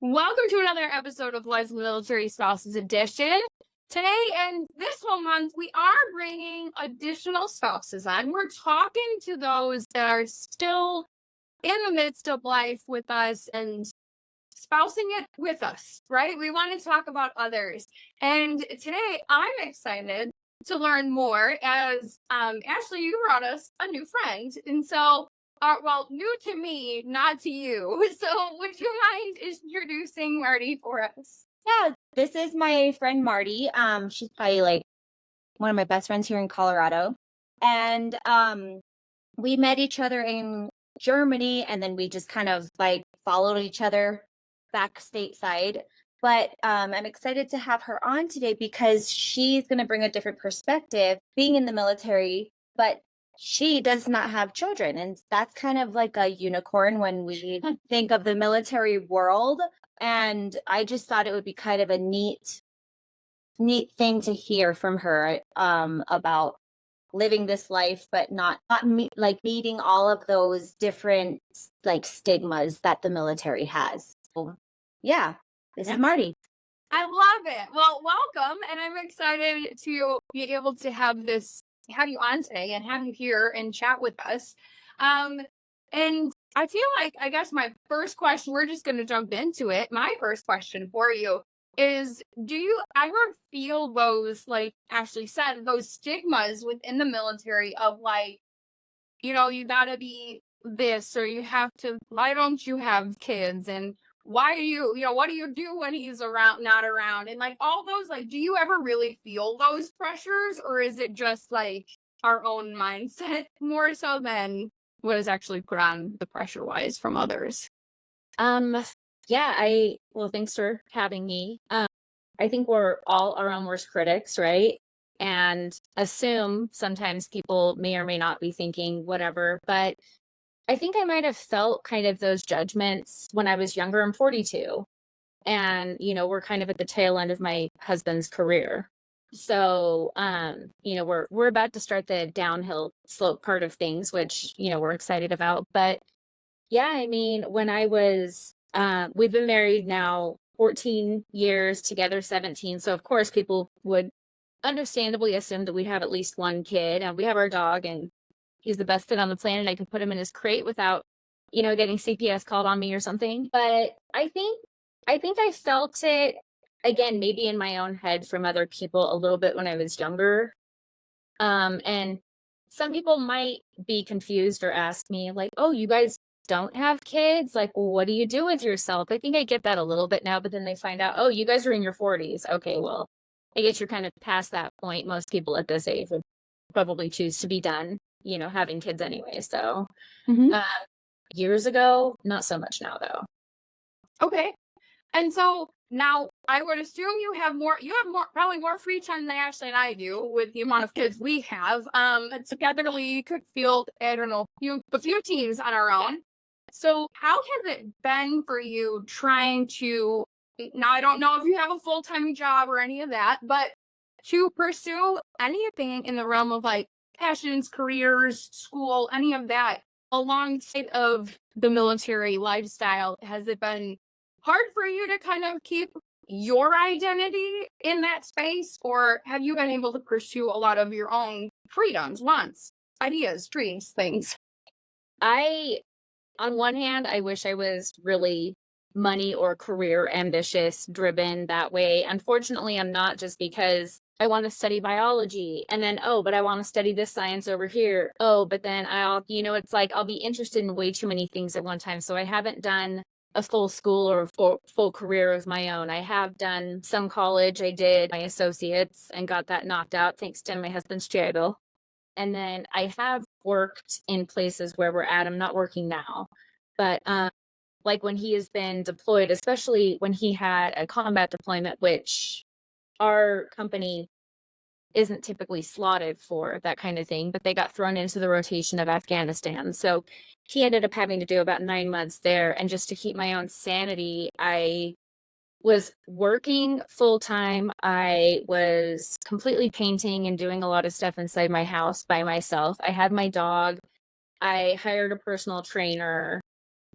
Welcome to another episode of Lives of Military Spouses Edition. Today and this whole month, we are bringing additional spouses on. We're talking to those that are still in the midst of life with us and spousing it with us, right? We want to talk about others. And today I'm excited to learn more as Ashley, you brought us a new friend. And so well, new to me, not to you. So would you mind introducing Marty for us? Yeah, this is my friend Marty. She's probably like one of my best friends here in Colorado. And we met each other in Germany and then we just kind of like followed each other back stateside. But I'm excited to have her on today because she's going to bring a different perspective being in the military, but she does not have children. And that's kind of like a unicorn when we think of the military world. And I just thought it would be kind of a neat thing to hear from her about living this life, but like meeting all of those different like stigmas that the military has. So, yeah, this is Marty. I love it. Well, welcome. And I'm excited to be able to have you on today and have you here and chat with us. And I feel like, I guess my first question, we're just going to jump into it. My first question for you is, do you ever feel those, like Ashley said, those stigmas within the military of like, you gotta be this, or you have to, why don't you have kids? And why do what do you do when he's around, not around? And like all those, like, do you ever really feel those pressures, or is it just like our own mindset more so than what is actually put on the pressure wise from others? Well, thanks for having me. I think we're all our own worst critics, right? And assume sometimes people may or may not be thinking whatever, but I think I might have felt kind of those judgments when I was younger. I'm 42 and, we're kind of at the tail end of my husband's career. So, we're about to start the downhill slope part of things, which, we're excited about. But yeah, I mean, when I was, we've been married now 14 years, together 17. So of course people would understandably assume that we'd have at least one kid, and we have our dog and he's the best fit on the planet. I can put him in his crate without, getting CPS called on me or something. But I think I felt it again, maybe in my own head from other people a little bit when I was younger. And some people might be confused or ask me like, oh, you guys don't have kids? Like, well, what do you do with yourself? I think I get that a little bit now, but then they find out, oh, you guys are in your 40s. Okay, well, I guess you're kind of past that point. Most people at this age would probably choose to be done, having kids anyway. So years ago, not so much now though. Okay. And so now I would assume you have probably more free time than Ashley and I do with the amount of kids we have. And together we could field, I don't know, a few teams on our own. So how has it been for you trying to, now I don't know if you have a full-time job or any of that, but to pursue anything in the realm of like passions, careers, school, any of that alongside of the military lifestyle? Has it been hard for you to kind of keep your identity in that space, or have you been able to pursue a lot of your own freedoms, wants, ideas, dreams, things? On one hand, I wish I was really money or career ambitious, driven that way. Unfortunately, I'm not, just because I want to study biology and then, oh, but I want to study this science over here. Oh, but then it's like I'll be interested in way too many things at one time. So I haven't done a full school or a full career of my own. I have done some college. I did my associates and got that knocked out thanks to my husband's jail. And then I have worked in places where we're at. I'm not working now, but like when he has been deployed, especially when he had a combat deployment, which our company isn't typically slotted for that kind of thing, but they got thrown into the rotation of Afghanistan. So he ended up having to do about 9 months there. And just to keep my own sanity, I was working full time. I was completely painting and doing a lot of stuff inside my house by myself. I had my dog. I hired a personal trainer,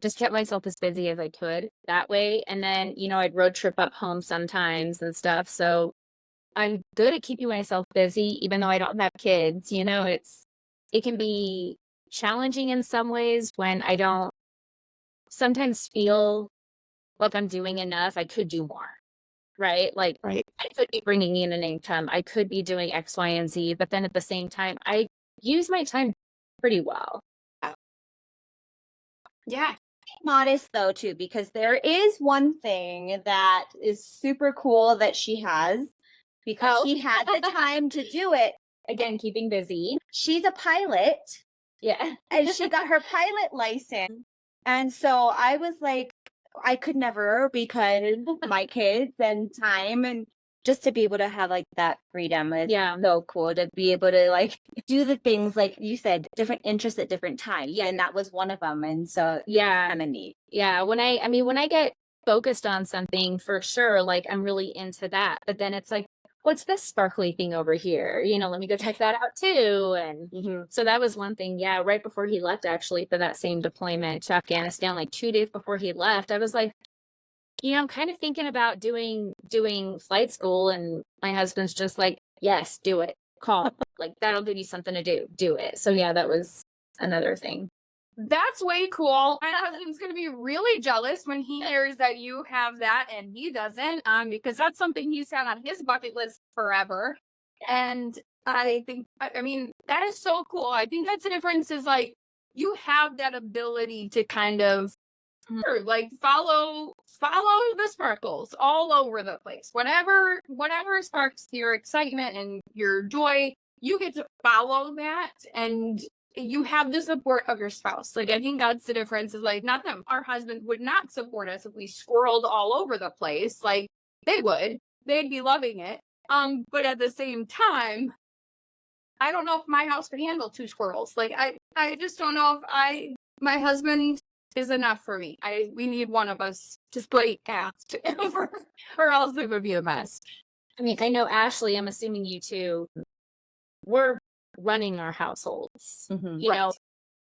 just kept myself as busy as I could that way. And then, I'd road trip up home sometimes and stuff. So I'm good at keeping myself busy, even though I don't have kids. It can be challenging in some ways when I don't sometimes feel like I'm doing enough. I could do more, right? Like Right. I could be bringing in an income. I could be doing X, Y, and Z. But then at the same time, I use my time pretty well. Yeah. Modest though too, because there is one thing that is super cool that she has because Oh. she had the time to do it. Again, keeping busy. She's a pilot Yeah. and she got her pilot license. And so I was like, I could never because my kids and time, and just to be able to have like that freedom is Yeah. so cool to be able to like do the things like you said, different interests at different times. Yeah, and that was one of them. And so Yeah. kind of neat. Yeah. When I get focused on something for sure, like I'm really into that. But then it's like, what's this sparkly thing over here? Let me go check that out too. And so that was one thing. Yeah. Right before he left, actually, for that same deployment to Afghanistan, like 2 days before he left, I was like, I'm kind of thinking about doing flight school. And my husband's just like, yes, do it. Call. Like that'll give you something to do. Do it. So yeah, that was another thing. That's way cool. My husband's gonna be really jealous when he hears that you have that and he doesn't, because that's something he's had on his bucket list forever. And I think, I mean, that is so cool. I think that's the difference is like you have that ability to kind of like follow the sparkles all over the place. Whatever sparks your excitement and your joy, you get to follow that, and you have the support of your spouse. Like I think that's the difference is like not that our husbands would not support us if we squirreled all over the place. Like they would. They'd be loving it. But at the same time, I don't know if my house could handle 2 squirrels. Like I just don't know if my husband is enough for me. We need one of us to split cast or else it would be a mess. I mean, I know Ashley, I'm assuming you too, we're running our households. You know,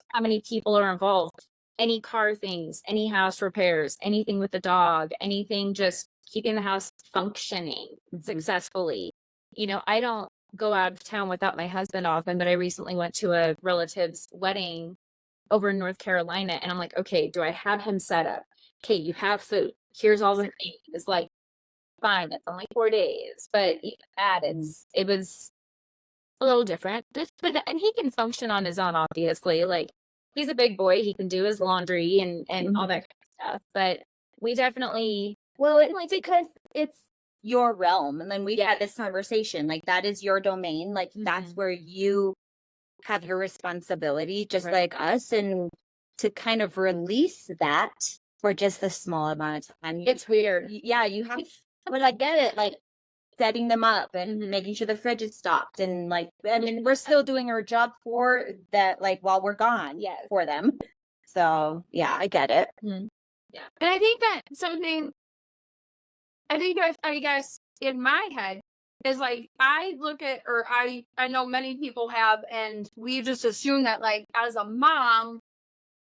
how many people are involved? Any car things, any house repairs, anything with the dog, anything just keeping the house functioning successfully. I don't go out of town without my husband often, but I recently went to a relative's wedding over in North Carolina, and I'm like, okay, do I have him set up? Okay, you have food. Here's all the things. It's like, fine, it's only 4 days, but even that, it was a little different. And he can function on his own, obviously. Like he's a big boy, he can do his laundry and all that kind of stuff. But we definitely it's because it's your realm, and then we've had this conversation. Like that is your domain. Like that's where you have your responsibility, just like us, and to kind of release that for just a small amount of time. It's weird. Yeah, you have. But I get it. Like setting them up and making sure the fridge is stocked, and like I mean we're still doing our job for that, like while we're gone, for them. So yeah, I get it. Yeah, and I think that something I guess in my head is like I look at, or I know many people have, and we just assume that like as a mom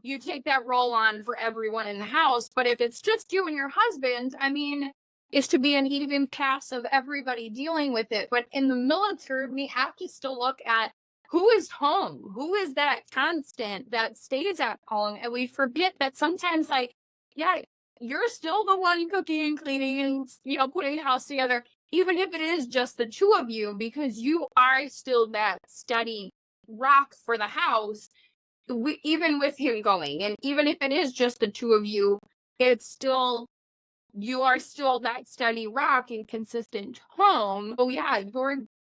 you take that role on for everyone in the house. But if it's just you and your husband, I mean, is to be an even cast of everybody dealing with it. But in the military, we have to still look at who is home, who is that constant that stays at home. And we forget that sometimes, like, yeah, you're still the one cooking and cleaning and, putting the house together, even if it is just the two of you, because you are still that steady rock for the house. Even with him going, and even if it is just the two of you, you are still that steady rock and consistent home. Oh yeah,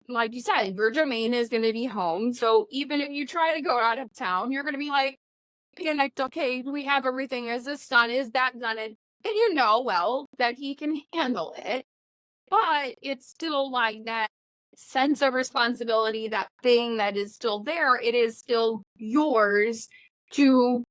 like you said, your domain is going to be home. So even if you try to go out of town, you're going to be like, panicked. Okay, we have everything. Is this done? Is that done? And well that he can handle it, but it's still like that sense of responsibility, that thing that is still there. It is still yours to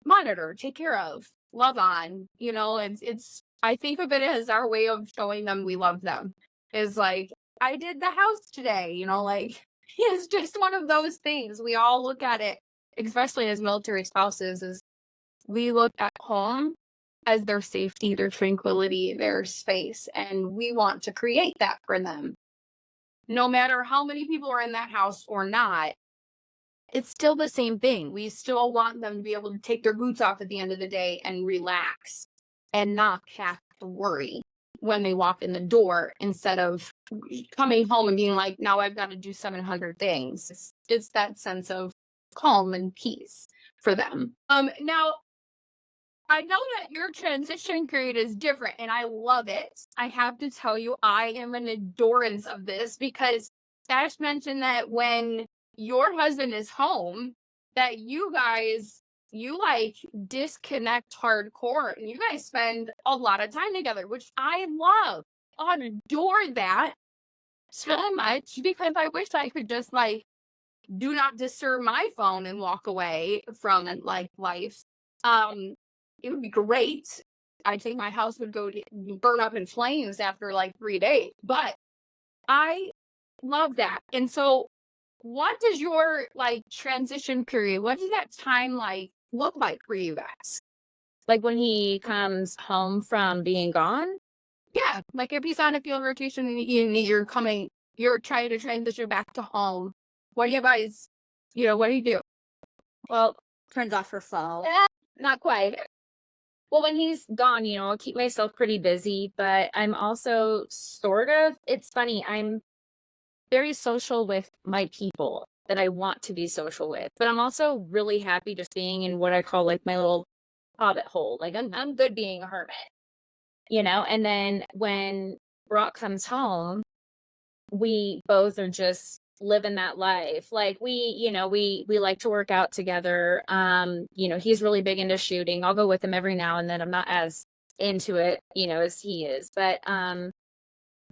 monitor, take care of, love on. It's I think of it as our way of showing them we love them. Is like, I did the house today, like it's just one of those things. We all look at it, especially as military spouses, is we look at home as their safety, their tranquility, their space. And we want to create that for them. No matter how many people are in that house or not, it's still the same thing. We still want them to be able to take their boots off at the end of the day and relax and not have to worry when they walk in the door, instead of coming home and being like, now I've got to do 700 things. It's that sense of calm and peace for them. Now, I know that your transition period is different and I love it. I have to tell you, I am an adorance of this, because Ash mentioned that when your husband is home, that you guys, you like disconnect hardcore and you guys spend a lot of time together, which I love. I adore that so much, because I wish I could just like do not disturb my phone and walk away from like life. It would be great. I think my house would go to burn up in flames after like 3 days, but I love that. And so what does your like transition period, what does that time like look like for you guys? Like when he comes home from being gone? Yeah, like if he's on a field rotation and you're trying to transition back to home. What do you guys, what do you do? Well, Turns off her phone. not quite. Well, when he's gone, I'll keep myself pretty busy, but I'm also it's funny, I'm very social with my people that I want to be social with, but I'm also really happy just being in what I call like my little hobbit hole. Like I'm good being a hermit, and then when Brock comes home, we both are just living that life. Like we like to work out together. He's really big into shooting. I'll go with him every now and then. I'm not as into it, as he is, but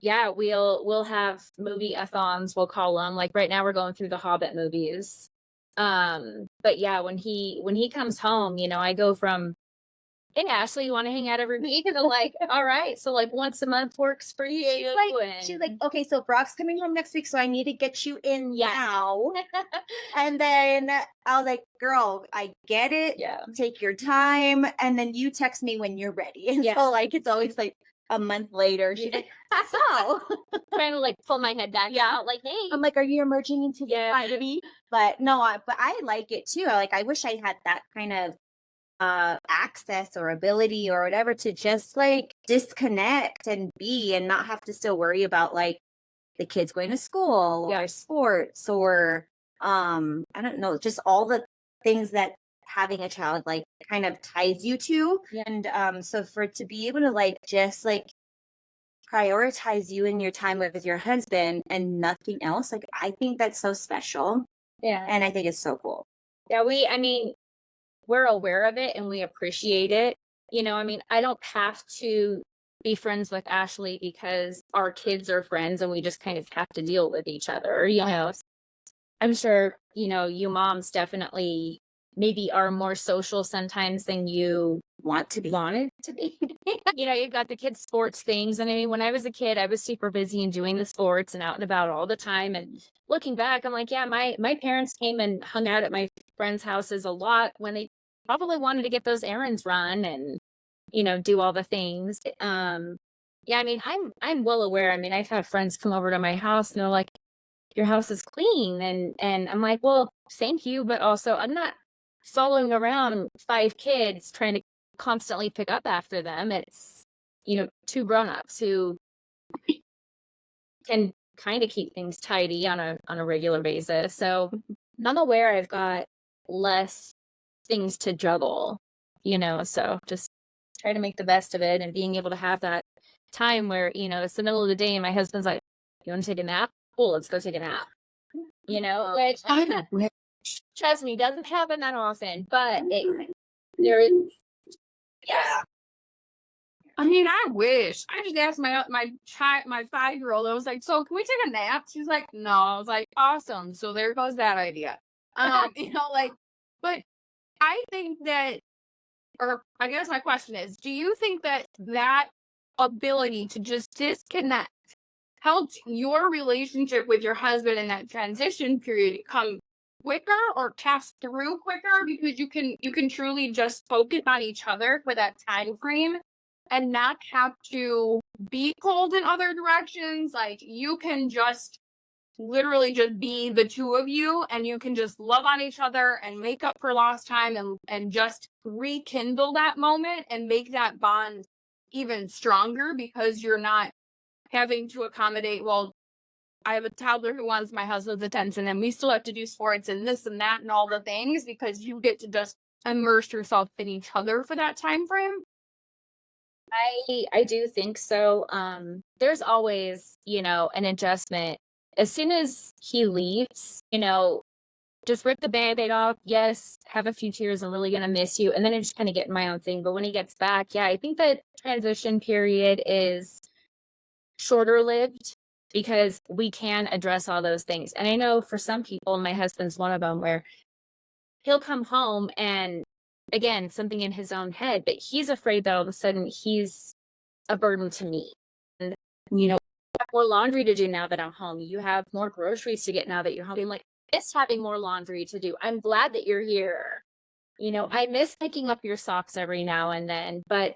yeah, we'll have movie-a-thons, we'll call them. Like right now we're going through the Hobbit movies. But yeah, when he comes home, I go from, hey Ashley, you want to hang out every week? And I'm like, all right, so like once a month works for you. She's like, okay, so Brock's coming home next week, so I need to get you in now. And then I was like, girl, I get it. Yeah. Take your time. And then you text me when you're ready. And so like it's always like a month later. She's like, so trying to like pull my head back out, like, hey. I'm like, are you emerging into the side of me? But no, but I like it too. Like I wish I had that kind of access or ability or whatever to just like disconnect and be and not have to still worry about like the kids going to school or sports or I don't know, just all the things that having a child like kind of ties you to. And so for it to be able to like just like prioritize you and your time with your husband and nothing else, like I think that's so special. And I think it's so cool. We're aware of it and we appreciate it. I don't have to be friends with Ashley because our kids are friends and we just kind of have to deal with each other. I'm sure, you moms definitely maybe are more social sometimes than you wanted to be. You've got the kids' sports things. And I mean, when I was a kid, I was super busy and doing the sports and out and about all the time. And looking back, I'm like, yeah, my parents came and hung out at my friends' houses a lot when they probably wanted to get those errands run and, do all the things. I'm well aware. I mean, I've had friends come over to my house and they're like, your house is clean. And I'm like, well, thank you. But also I'm not following around 5 kids trying to constantly pick up after them. It's, 2 grown-ups who can kind of keep things tidy on a regular basis. So I'm aware I've got less things to juggle, so just try to make the best of it and being able to have that time where, it's the middle of the day and my husband's like, you want to take a nap? Cool, let's go take a nap. Which trust me, doesn't happen that often, but there is. Yeah. I mean, I wish. I just asked my 5-year-old. I was like, "So, can we take a nap?" She's like, "No." I was like, "Awesome." So there goes that idea. But I think that, or I guess my question is, do you think that ability to just disconnect helped your relationship with your husband in that transition period come quicker or task through quicker because you can truly just focus on each other for that time frame and not have to be pulled in other directions. Like you can just literally just be the two of you and you can just love on each other and make up for lost time and just rekindle that moment and make that bond even stronger because you're not having to accommodate, well, I have a toddler who wants my husband's attention and we still have to do sports and this and that and all the things because you get to just immerse yourself in each other for that time frame. I do think so. There's always, an adjustment. As soon as he leaves, just rip the band-aid off. Yes, have a few tears. I'm really gonna miss you. And then I just kind of get my own thing. But when he gets back, yeah, I think that transition period is shorter lived because we can address all those things. And I know for some people, my husband's one of them, where he'll come home and again, something in his own head, but he's afraid that all of a sudden he's a burden to me. And, you have more laundry to do now that I'm home. You have more groceries to get now that you're home. I'm like, miss having more laundry to do. I'm glad that you're here. I miss picking up your socks every now and then, but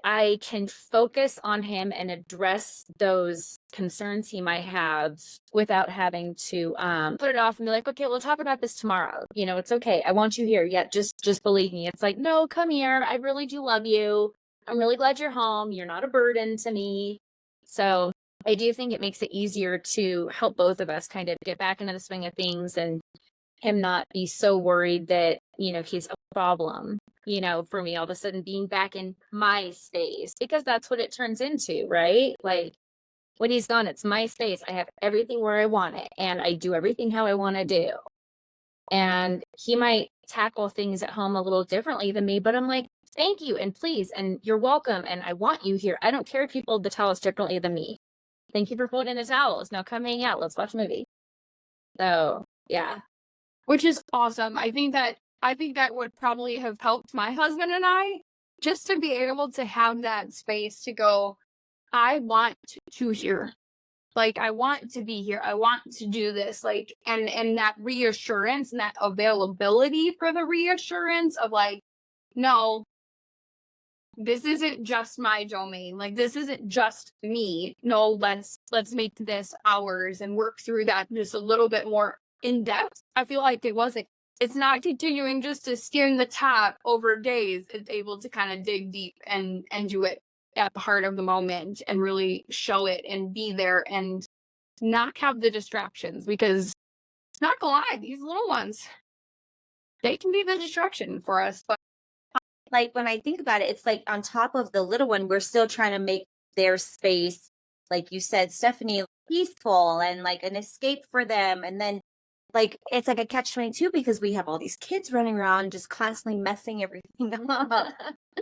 I can focus on him and address those concerns he might have without having to put it off and be like, okay, we'll talk about this tomorrow. It's okay. I want you here. Yeah, just believe me. It's like, no, come here. I really do love you. I'm really glad you're home. You're not a burden to me. So I do think it makes it easier to help both of us kind of get back into the swing of things and him not be so worried that, he's a problem, for me all of a sudden being back in my space, because that's what it turns into, right? Like when he's gone, it's my space. I have everything where I want it and I do everything how I want to do. And he might tackle things at home a little differently than me, but I'm like, thank you and please and you're welcome and I want you here. I don't care if you fold the towels differently than me. Thank you for folding the towels. Now come hang out. Let's watch a movie. So yeah. Which is awesome. I think that would probably have helped my husband and I just to be able to have that space to go, I want to hear. Like I want to be here. I want to do this. Like and that reassurance and that availability for the reassurance of like, no, this isn't just my domain. Like this isn't just me. No, let's make this ours and work through that just a little bit more in depth. I feel like it's not continuing just to skim the top over days. It's able to kind of dig deep and do it at the heart of the moment and really show it and be there and not have the distractions, because not gonna lie, these little ones, they can be the distraction for us. But Like when I think about it, it's like on top of the little one, we're still trying to make their space, like you said, Stephanie, peaceful and like an escape for them. And then like it's like a catch-22 because we have all these kids running around just constantly messing everything up.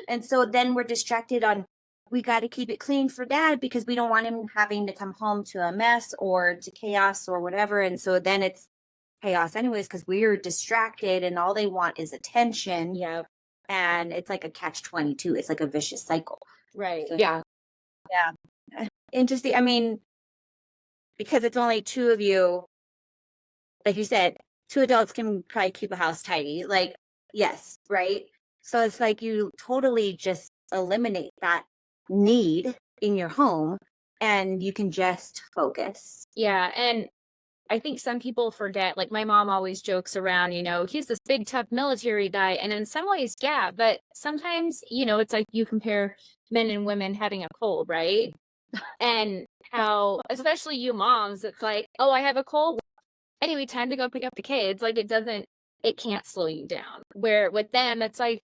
And so then we're distracted on, we got to keep it clean for dad because we don't want him having to come home to a mess or to chaos or whatever. And so then it's chaos anyways because we're distracted and all they want is attention. Yeah. And it's like a catch-22. It's like a vicious cycle. Right. So, yeah. Interesting. I mean, because it's only two of you, like you said, two adults can probably keep a house tidy. Like, yes, right? So it's like you totally just eliminate that need in your home and you can just focus. Yeah. And I think some people forget, like my mom always jokes around, he's this big, tough military guy. And in some ways, yeah, but sometimes, it's like you compare men and women having a cold, right? And how, especially you moms, it's like, oh, I have a cold. Anyway, time to go pick up the kids. Like it can't slow you down. Where with them, it's like,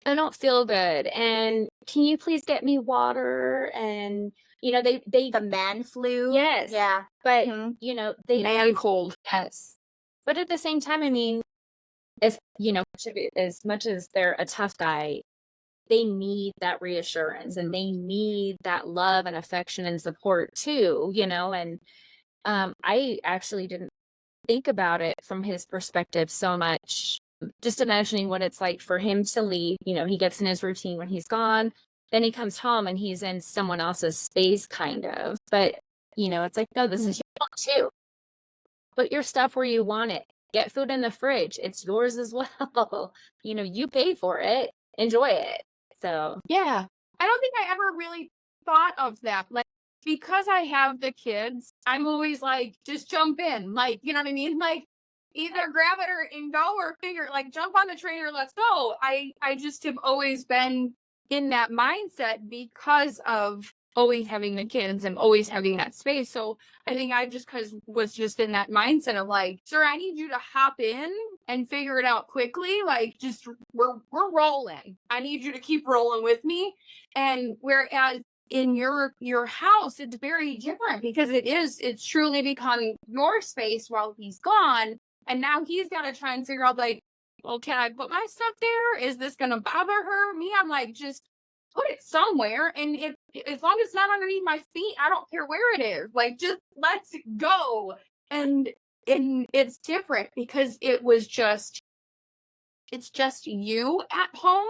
I don't feel good. And can you please get me water? And, they The man flu. yes. Yeah. But, they Man cold. yes. But at the same time, I mean, as as much as they're a tough guy, they need that reassurance and they need that love and affection and support too, and I actually didn't think about it from his perspective so much. Just imagining what it's like for him to leave, he gets in his routine when he's gone, then he comes home and he's in someone else's space kind of. But, it's like, no, this is your home too. Put your stuff where you want it. get food in the fridge. It's yours as well. You pay for it. Enjoy it. So, Yeah. I don't think I ever really thought of that. Like, because I have the kids, I'm always like, just jump in. Like, you know what I mean? Like, either grab it or and go, or figure, like, jump on the train or let's go. I just have always been in that mindset because of always having the kids and always having that space. So I think I just was just in that mindset of like, sir, I need you to hop in and figure it out quickly. Like, just we're rolling. I need you to keep rolling with me. And whereas in your house, it's very different because it's truly becoming your space while he's gone. And now he's got to try and figure out, like, well, can I put my stuff there? Is this going to bother her? Me, I'm like, just put it somewhere. And as long as it's not underneath my feet, I don't care where it is. Like, just let's go. And it's different because it's just you at home.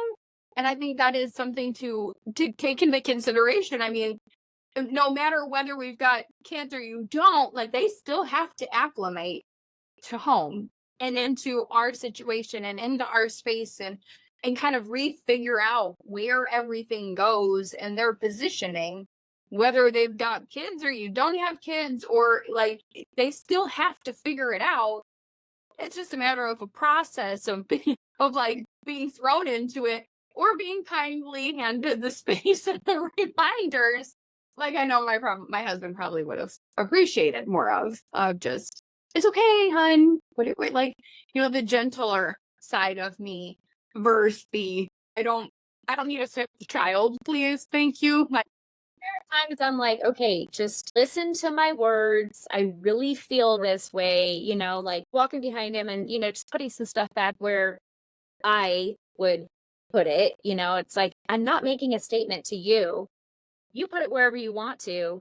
And I think that is something to take into consideration. I mean, no matter whether we've got kids or you don't, like, they still have to acclimate to home and into our situation and into our space, and kind of refigure out where everything goes and their positioning, whether they've got kids or you don't have kids, or like, they still have to figure it out. It's just a matter of a process of being thrown into it, or being kindly handed the space and the reminders. Like, I know my husband probably would have appreciated more of just, it's okay, hun. What like, the gentler side of me versus the, I don't need a fifth child, please, thank you. Like, there are times I'm like, okay, just listen to my words. I really feel this way, like walking behind him and, just putting some stuff back where I would put it. It's like, I'm not making a statement to you. You put it wherever you want to.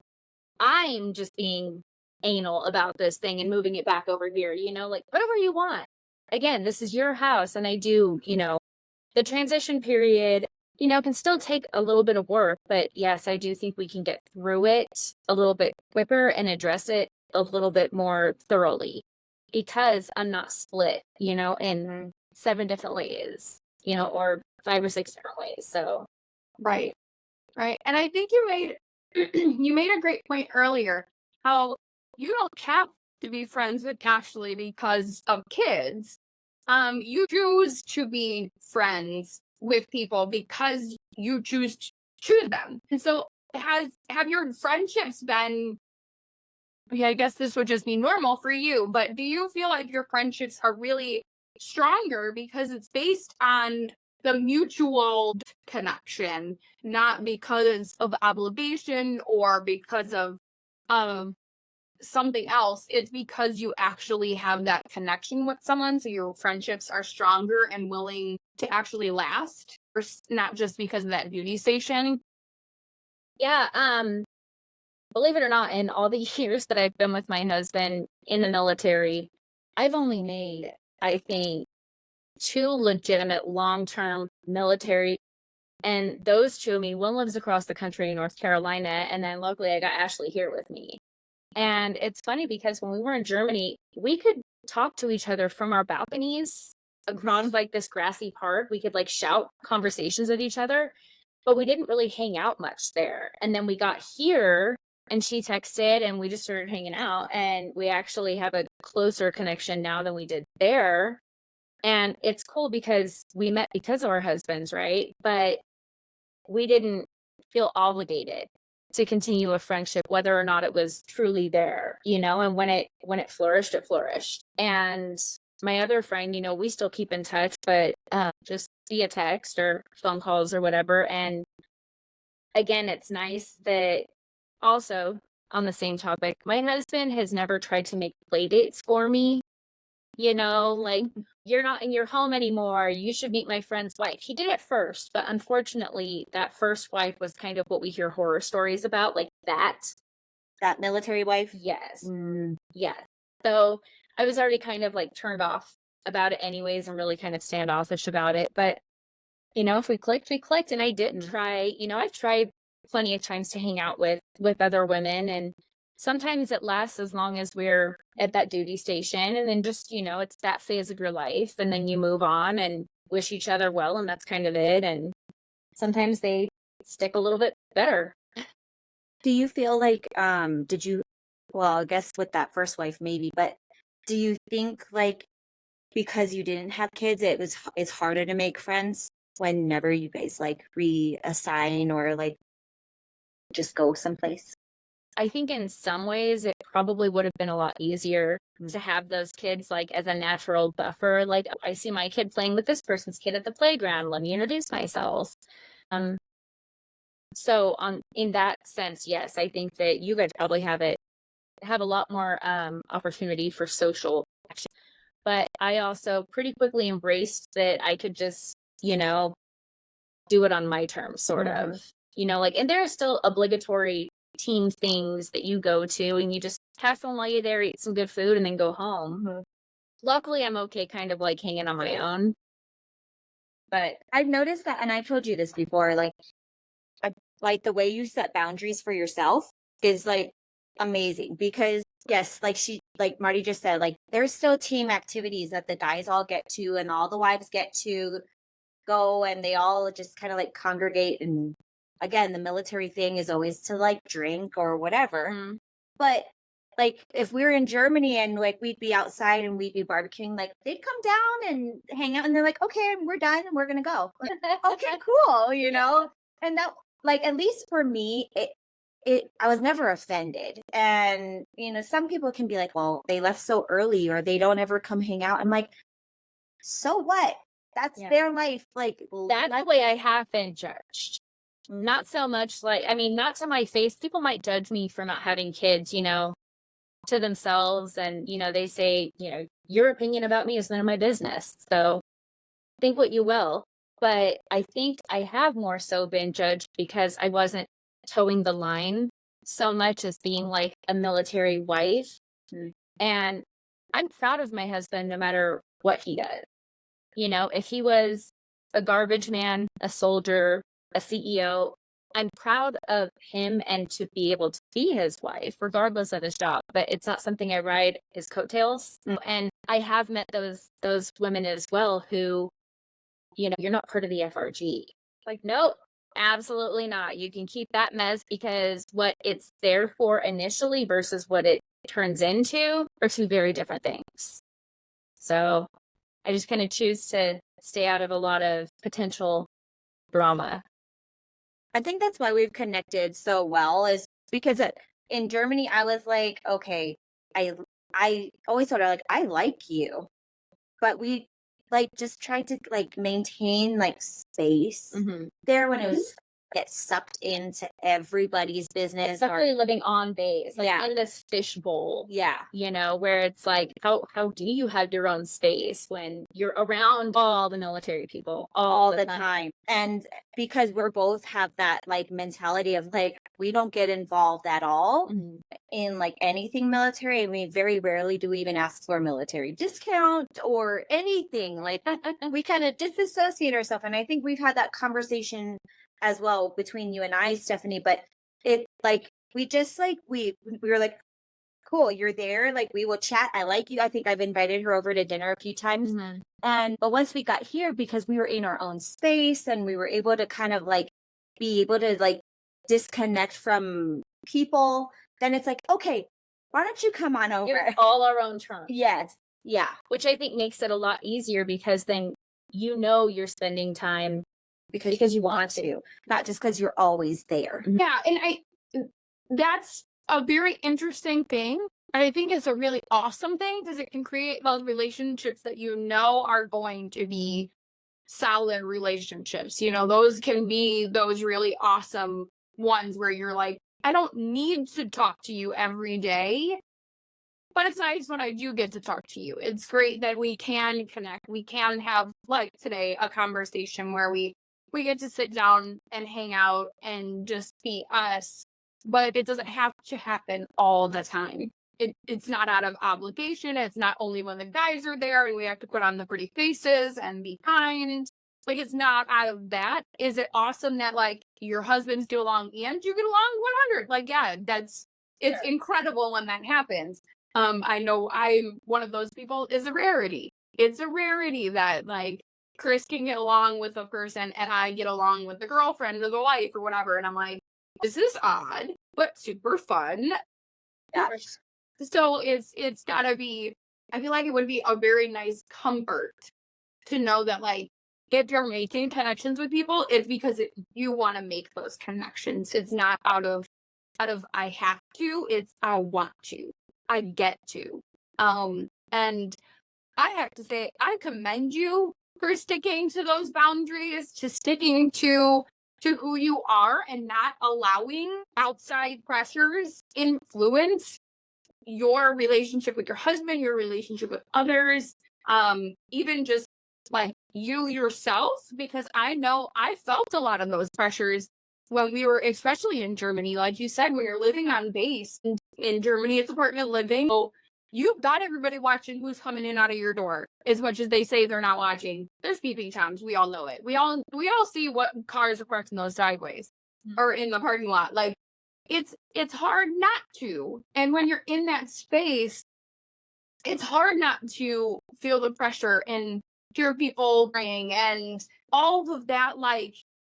I'm just being anal about this thing and moving it back over here, like, whatever you want. Again, this is your house. And I do, the transition period, can still take a little bit of work. But yes, I do think we can get through it a little bit quicker and address it a little bit more thoroughly, because I'm not split, in 7 different ways, or 5 or 6 different ways. So, right. And I think you made a great point earlier, how you don't have to be friends with Ashley because of kids. You choose to be friends with people because you choose to choose them. And so have your friendships been, yeah, I guess this would just be normal for you, but do you feel like your friendships are really stronger because it's based on the mutual connection, not because of obligation or because of something else? It's because you actually have that connection with someone, so your friendships are stronger and willing to actually last, or not just because of that duty station? yeah, believe it or not, in all the years that I've been with my husband in the military, I've only made, I think, 2 legitimate long-term military. And those 2, I mean, one lives across the country in North Carolina, and then locally I got Ashley here with me. And it's funny because when we were in Germany, we could talk to each other from our balconies across like this grassy park. We could like shout conversations at each other, but we didn't really hang out much there. And then we got here and she texted and we just started hanging out, and we actually have a closer connection now than we did there. And it's cool because we met because of our husbands, right? But we didn't feel obligated to continue a friendship, whether or not it was truly there, and when it flourished, it flourished. And my other friend, we still keep in touch, but just via text or phone calls or whatever. And again, it's nice that, also on the same topic, my husband has never tried to make play dates for me. Like, you're not in your home anymore, you should meet my friend's wife. He did it first, but unfortunately, that first wife was kind of what we hear horror stories about, like that military wife. Yes. Yes. So I was already kind of like turned off about it anyways, and really kind of standoffish about it. But, if we clicked, we clicked. And I did try, I've tried plenty of times to hang out with other women, and sometimes it lasts as long as we're at that duty station, and then just, it's that phase of your life, and then you move on and wish each other well, and that's kind of it. And sometimes they stick a little bit better. Do you feel like, well, I guess with that first wife, maybe, but do you think like because you didn't have kids, it's harder to make friends whenever you guys like reassign or like just go someplace? I think in some ways it probably would have been a lot easier to have those kids like as a natural buffer. Like, I see my kid playing with this person's kid at the playground. Let me introduce myself. So in that sense, yes, I think that you guys probably have a lot more opportunity for social action. But I also pretty quickly embraced that I could just, do it on my terms, sort of. Like, and there are still obligatory team things that you go to, and you just have fun while you're there, eat some good food, and then go home. Luckily, I'm okay kind of like hanging on my own. But I've noticed that, and I've told you this before, like the way you set boundaries for yourself is like amazing because yes, like Marty just said, like there's still team activities that the guys all get to and all the wives get to go and they all just kind of like congregate. And again, the military thing is always to like drink or whatever. But like if we were in Germany and like we'd be outside and we'd be barbecuing, like they'd come down and hang out and they're like, okay, we're done and we're gonna go. Okay, cool, And that, like, at least for me, I was never offended. And some people can be like, well, they left so early or they don't ever come hang out. I'm like, so what? That's their life. Like, that's the way I have been judged. Not so much like, I mean, not to my face. People might judge me for not having kids, to themselves. And, they say, your opinion about me is none of my business. So think what you will. But I think I have more so been judged because I wasn't towing the line so much as being like a military wife. And I'm proud of my husband no matter what he does. If he was a garbage man, a soldier, a CEO, I'm proud of him and to be able to be his wife, regardless of his job. But it's not something I ride his coattails. And I have met those women as well who, you're not part of the FRG. Like, nope, absolutely not. You can keep that mess because what it's there for initially versus what it turns into are two very different things. So I just kind of choose to stay out of a lot of potential drama. I think that's why we've connected so well is because in Germany, I was like, okay, I always told her like, I like you, but we like just tried to like maintain like space there when it was get sucked into everybody's business. Especially living on base, like in this fishbowl. Where it's like, how do you have your own space when you're around all the military people all the time? And because we're both have that like mentality of like, we don't get involved at all in like anything military. I mean, very rarely do we even ask for a military discount or anything. Like we kind of disassociate ourselves. And I think we've had that conversation as well between you and I, Stephanie, but it like, we just like, we were like, cool, you're there. Like we will chat. I like you. I think I've invited her over to dinner a few times. But once we got here, because we were in our own space and we were able to kind of like be able to like disconnect from people, then it's like, okay, why don't you come on over? It's all our own terms. Yes. Yeah. Which I think makes it a lot easier because then you're spending time because you want to, not just because you're always there. Yeah, and that's a very interesting thing. I think it's a really awesome thing because it can create those relationships that are going to be solid relationships. Those can be those really awesome ones where you're like, I don't need to talk to you every day, but it's nice when I do get to talk to you. It's great that we can connect. We can have, like today, a conversation where we get to sit down and hang out and just be us, but it doesn't have to happen all the time. It's not out of obligation. It's not only when the guys are there and we have to put on the pretty faces and be kind. Like, it's not out of that. Is it awesome that, like, your husbands get along and you get along 100? Like, yeah, that's it's incredible when that happens. I know I'm one of those people. Is a rarity. It's a rarity that like Chris can get along with a person and I get along with the girlfriend or the wife or whatever. And I'm like, this is odd, but super fun. Yeah. So it's gotta be, I feel like it would be a very nice comfort to know that like if you're making connections with people, it's because you want to make those connections. It's not out of I have to, it's I want to. I get to. And I have to say, I commend you for sticking to those boundaries, to sticking to who you are and not allowing outside pressures influence your relationship with your husband, your relationship with others, even just like you yourself, because I know I felt a lot of those pressures when we were, especially in Germany, like you said, when you're living on base in Germany, it's apartment living. So you've got everybody watching who's coming in and out of your door. As much as they say they're not watching, there's peeping toms. We all know it. We all see what cars are parked in those driveways or in the parking lot. Like it's hard not to. And when you're in that space, it's hard not to feel the pressure and hear people praying and all of that, like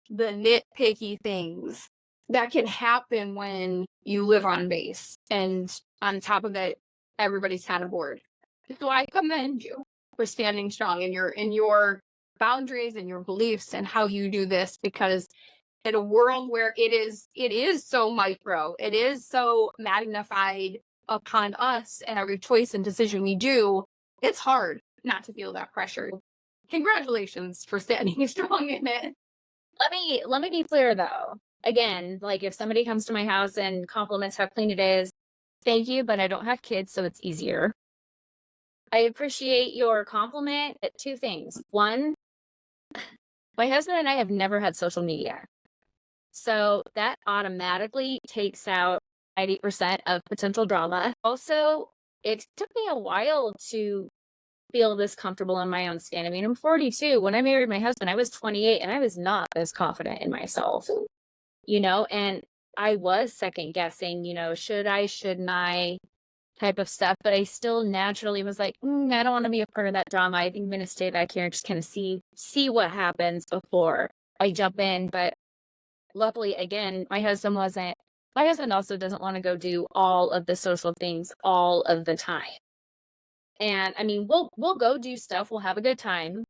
the nitpicky things that can happen when you live on base. And on top of it, everybody's kind of bored. So I commend you for standing strong in your boundaries and your beliefs and how you do this, because in a world where it is so micro, it is so magnified upon us and every choice and decision we do, it's hard not to feel that pressure. Congratulations for standing strong in it. Let me be clear though. Again, like if somebody comes to my house and compliments how clean it is, thank you, but I don't have kids, so it's easier. I appreciate your compliment at two things. One, my husband and I have never had social media. So that automatically takes out 90% of potential drama. Also, it took me a while to feel this comfortable in my own skin. I mean, I'm 42. When I married my husband, I was 28 and I was not as confident in myself, and I was second guessing, shouldn't I type of stuff, but I still naturally was like, I don't want to be a part of that drama. I think I'm going to stay back here and just kind of see what happens before I jump in. But luckily, again, my husband also doesn't want to go do all of the social things all of the time. And I mean, we'll go do stuff, we'll have a good time,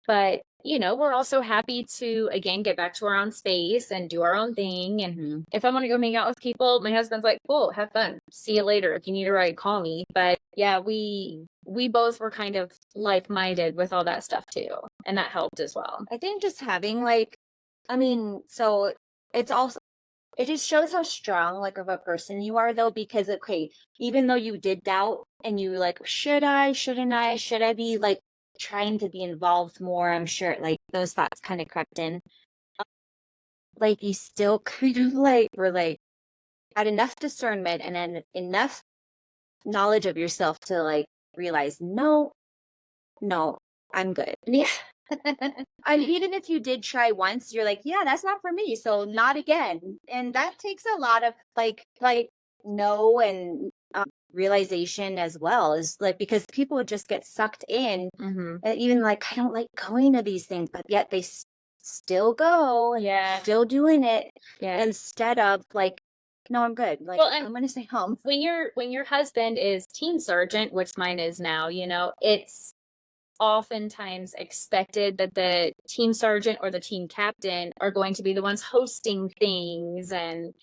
but we're also happy to again get back to our own space and do our own thing. And if I want to go hang out with people, my husband's like, cool, have fun. See you later. If you need a ride, call me. But yeah, we both were kind of like-minded with all that stuff too. And that helped as well. I think just having so it's also, it just shows how strong like of a person you are though, because okay, even though you did doubt and you were like, should I, shouldn't I, should I be like trying to be involved more, I'm sure like those thoughts kind of crept in. Like you still kind of like were like had enough discernment and then enough knowledge of yourself to like realize no, I'm good. Yeah. And even if you did try once, you're like, yeah, that's not for me, so not again. And that takes a lot of like no and realization as well, is like, because people would just get sucked in. And even like, I don't like going to these things, but yet they still go, still doing it, instead of like, no, I'm good, like, well, I'm gonna stay home. When your husband is teen sergeant, which mine is now, it's oftentimes expected that the team sergeant or the team captain are going to be the ones hosting things and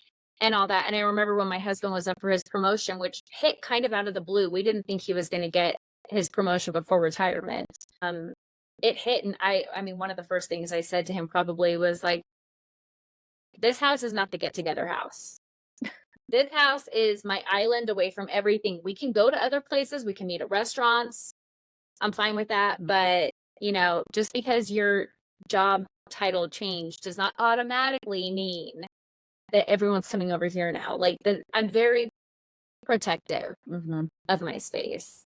all that. And I remember when my husband was up for his promotion, which hit kind of out of the blue. We didn't think he was going to get his promotion before retirement. It hit, and I mean, one of the first things I said to him probably was like, this house is not the get-together house. This house is my island away from everything. We can go to other places. We can meet at restaurants. I'm fine with that. But, just because your job title changed does not automatically mean that everyone's coming over here now. Like, I'm very protective of my space.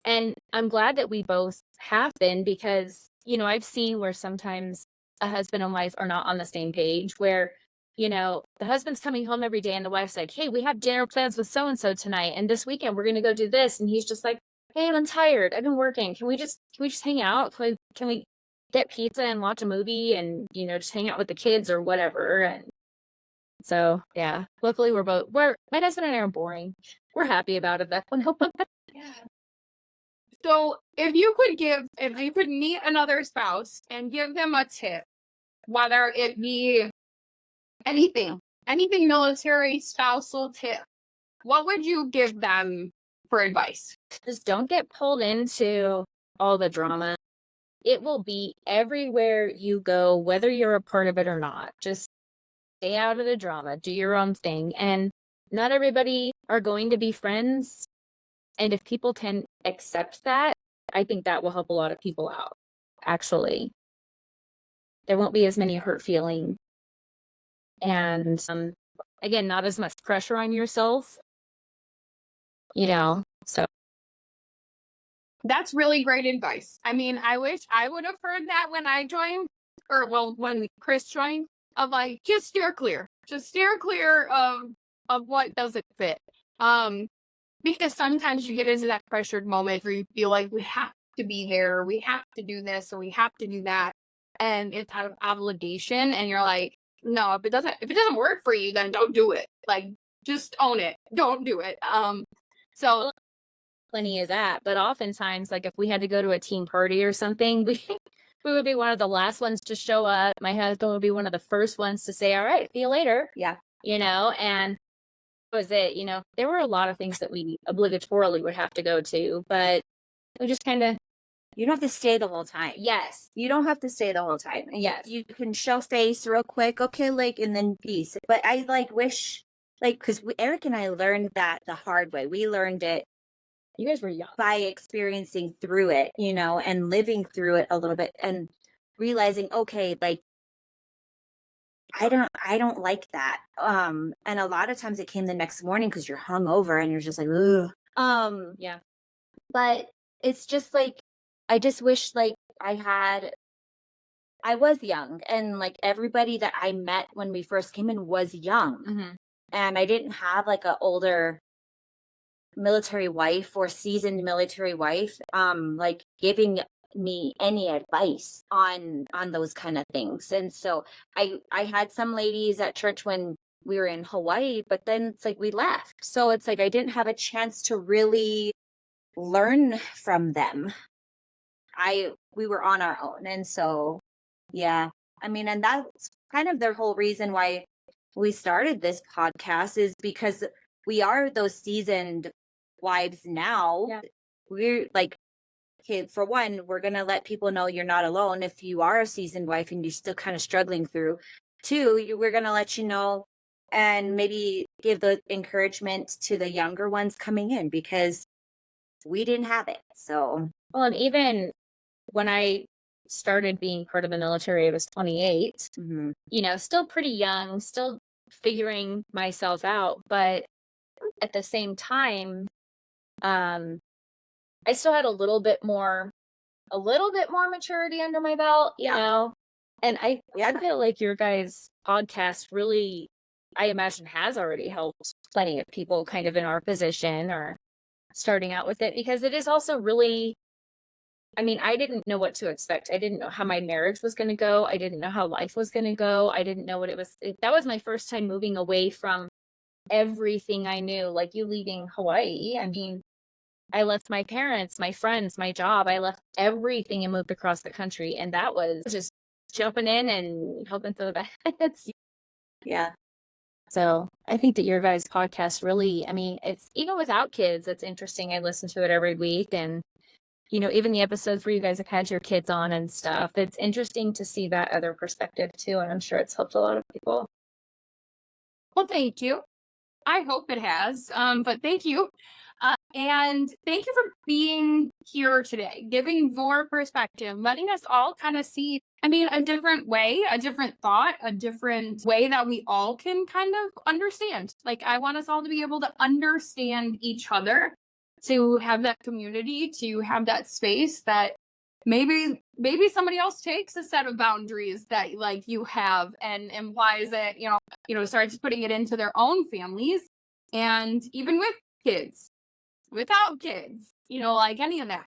And I'm glad that we both have been, because, I've seen where sometimes a husband and wife are not on the same page, where the husband's coming home every day and the wife's like, hey, we have dinner plans with so-and-so tonight. And this weekend we're going to go do this. And he's just like, hey, I'm tired. I've been working. Can we just hang out? Can we get pizza and watch a movie and, just hang out with the kids or whatever? And so, yeah, luckily my husband and I are boring. We're happy about it. That's one. Yeah. So if you could meet another spouse and give them a tip, whether it be anything military, spousal tip, what would you give them for advice? Just don't get pulled into all the drama. It will be everywhere you go, whether you're a part of it or not. Just stay out of the drama, do your own thing. And not everybody are going to be friends. And if people can accept that, I think that will help a lot of people out. Actually, there won't be as many hurt feelings. And again, not as much pressure on yourself, so. That's really great advice. I mean, I wish I would have heard that when I joined, when Chris joined, of like, just steer clear of what doesn't fit. Because sometimes you get into that pressured moment where you feel like we have to be there, we have to do this, or we have to do that, and it's out of obligation. And you're like, no, if it doesn't work for you, then don't do it. Like, just own it. Don't do it. So Plenty of that, but oftentimes, like if we had to go to a team party or something, we would be one of the last ones to show up. My husband would be one of the first ones to say, all right, see you later. Yeah. And was it, there were a lot of things that we obligatorily would have to go to, but we just kind of. You don't have to stay the whole time. Yes. You don't have to stay the whole time. Yes. You can show face real quick. Okay, and then peace. But I wish, because Eric and I learned that the hard way. We learned it. You guys were young. By experiencing through it, and living through it a little bit and realizing, okay, I don't like that. And a lot of times it came the next morning because you're hungover and you're just like, ugh. Yeah. But it's just I just wish I was young and everybody that I met when we first came in was young. Mm-hmm. And I didn't have a older military wife or seasoned military wife giving me any advice on those kind of things. And so I had some ladies at church when we were in Hawaii, but then it's we left. So it's I didn't have a chance to really learn from them. We were on our own. And so, yeah, I mean, and that's kind of the whole reason why we started this podcast is because we are those seasoned wives now. Yeah. We're okay, for one, we're going to let people know you're not alone if you are a seasoned wife and you're still kind of struggling through. Two, we're going to let you know and maybe give the encouragement to the younger ones coming in because we didn't have it. So, well, and even when I started being part of the military, I was 28, still pretty young, still figuring myself out. But at the same time, I still had a little bit more maturity under my belt, you know? And I feel like your guys' podcast really, I imagine, has already helped plenty of people kind of in our position or starting out with it, because it is also really, I mean, I didn't know what to expect. I didn't know how my marriage was going to go. I didn't know how life was going to go. I didn't know what it was. That was my first time moving away from everything I knew, like you leaving Hawaii. I mean, I left my parents, my friends, my job. I left everything and moved across the country. And that was just jumping in and helping throw the beds. Yeah. So I think that your guys' podcast really, I mean, it's even without kids, it's interesting. I listen to it every week. And, even the episodes where you guys have had your kids on and stuff, it's interesting to see that other perspective too. And I'm sure it's helped a lot of people. Well, thank you. I hope it has. But thank you. And thank you for being here today, giving your perspective, letting us all kind of see, a different way, a different thought, a different way that we all can kind of understand. Like, I want us all to be able to understand each other, to have that community, to have that space that maybe maybe somebody else takes a set of boundaries that like you have and implies it, starts putting it into their own families, and even with kids, without kids, like any of that.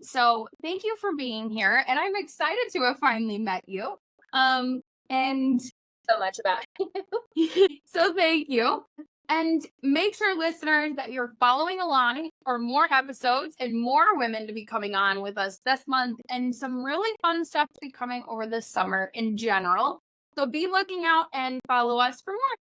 So thank you for being here, and I'm excited to have finally met you. And So much about so thank you. And make sure, listeners, that you're following along for more episodes and more women to be coming on with us this month, and some really fun stuff to be coming over the summer in general. So be looking out and follow us for more.